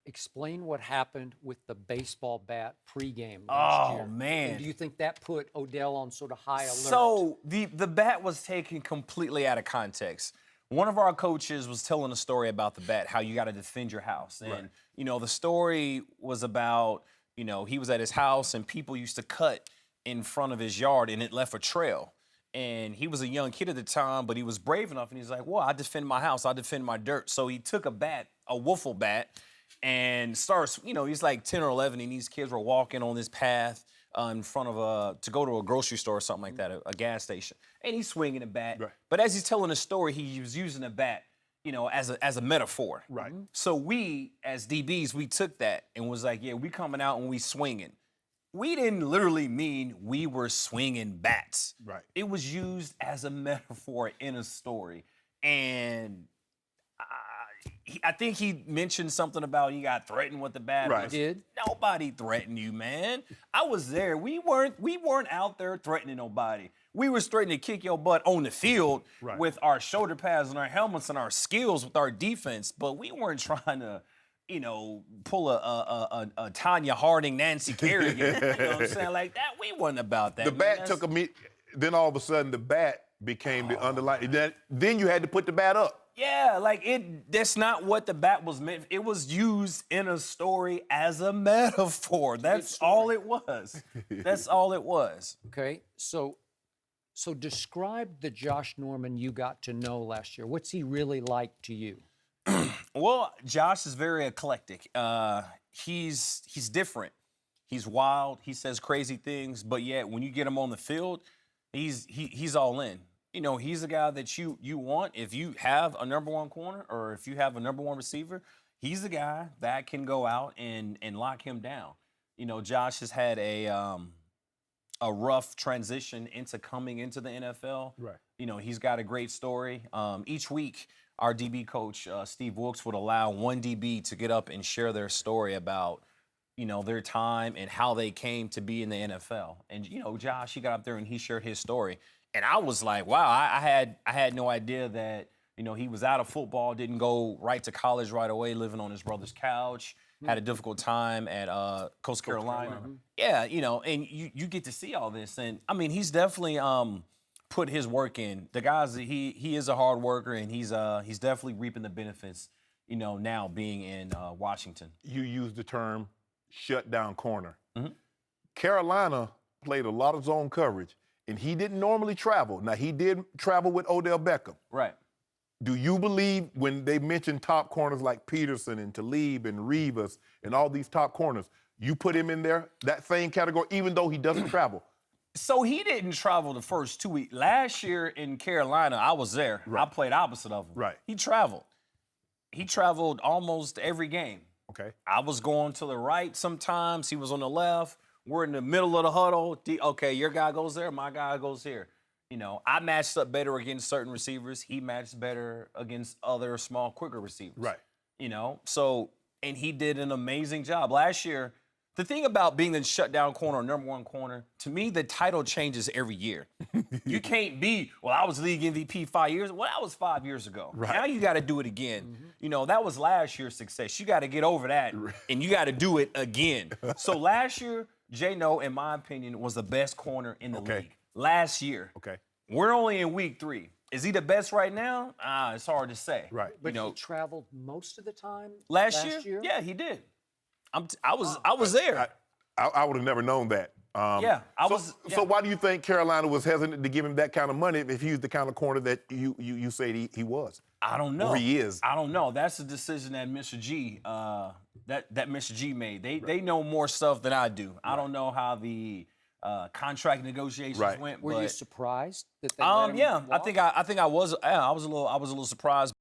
Explain what happened with the baseball bat pregame last year. Oh, man. And do you think that put Odell on sort of high alert? So the bat was taken completely out of context. One of our coaches was telling a story about the bat, how you got to defend your house. And, you know, the story was about, you know, he was at his house and people used to cut in front of his yard and it left a trail. And he was a young kid at the time, but he was brave enough and he's like, well, I defend my house, I defend my dirt. So he took a bat, a wiffle bat, and starts, you know, he's like 10 or 11 and these kids were walking on this path in front of to go to a grocery store or something like that, a gas station. And he's swinging a bat. Right. But as he's telling the story, he was using a bat, you know, as a metaphor. Right. So we, as DBs, we took that and was like, yeah, we coming out and we swinging. We didn't literally mean we were swinging bats. Right. It was used as a metaphor in a story. And I think he mentioned something about he got threatened with the bat. Right. He did? Nobody threatened you, man. I was there. We weren't out there threatening nobody. We were threatening to kick your butt on the field with our shoulder pads and our helmets and our skills with our defense, but we weren't trying to, you know, pull a Tanya Harding, Nancy Kerrigan. You know what I'm saying? Like that, we wasn't about that. The bat took then all of a sudden the bat became the underlying. Then you had to put the bat up. Yeah, like that's not what the bat was meant. It was used in a story as a metaphor. That's all it was. That's all it was. Okay, so describe the Josh Norman you got to know last year. What's he really like to you? Well, Josh is very eclectic. He's different. He's wild. He says crazy things, but yet when you get him on the field, he's all in. You know, he's a guy that you want. If you have a number one corner or if you have a number one receiver, he's the guy that can go out and lock him down. You know, Josh has had a rough transition into coming into the NFL. Right. You know, he's got a great story. Each week, our DB coach, Steve Wilkes, would allow one DB to get up and share their story about, you know, their time and how they came to be in the NFL. And, you know, Josh, he got up there and he shared his story. And I was like, wow, I had no idea that, you know, he was out of football, didn't go right to college right away, living on his brother's couch, had a difficult time at Coastal Carolina. Yeah, you know, and you get to see all this. And, I mean, he's definitely put his work in. The guy's, he is a hard worker, and he's definitely reaping the benefits, you know, now being in Washington. You used the term shutdown corner. Carolina played a lot of zone coverage. And he didn't normally travel. Now, he did travel with Odell Beckham. Right. Do you believe when they mention top corners like Peterson and Talib and Rivas and all these top corners, you put him in there, that same category, even though he doesn't travel? So he didn't travel the first 2 weeks. Last year in Carolina, I was there. I played opposite of him. Right. He traveled. He traveled almost every game. Okay. I was going to the right sometimes. He was on the left. We're in the middle of the huddle. Okay, your guy goes there, my guy goes here. You know, I matched up better against certain receivers. He matched better against other small, quicker receivers. Right. You know, so, and he did an amazing job. Last year, the thing about being the shutdown corner or number one corner, to me, the title changes every year. You can't be, well, I was league MVP 5 years. Well, that was 5 years ago. Right. Now you got to do it again. You know, that was last year's success. You got to get over that, and you got to do it again. So last year, J-No, in my opinion, was the best corner in the league. Last year. Okay. We're only in week 3. Is he the best right now? It's hard to say. Right. But you know, he traveled most of the time last year? Yeah, he did. I was there. I would have never known that. So why do you think Carolina was hesitant to give him that kind of money if he's the kind of corner that you said he was? I don't know. Or he is. I don't know. That's the decision that Mr. G that Mr. G made. They know more stuff than I do. I don't know how the contract negotiations went. Were you surprised that they yeah, I think I was. I was a little surprised.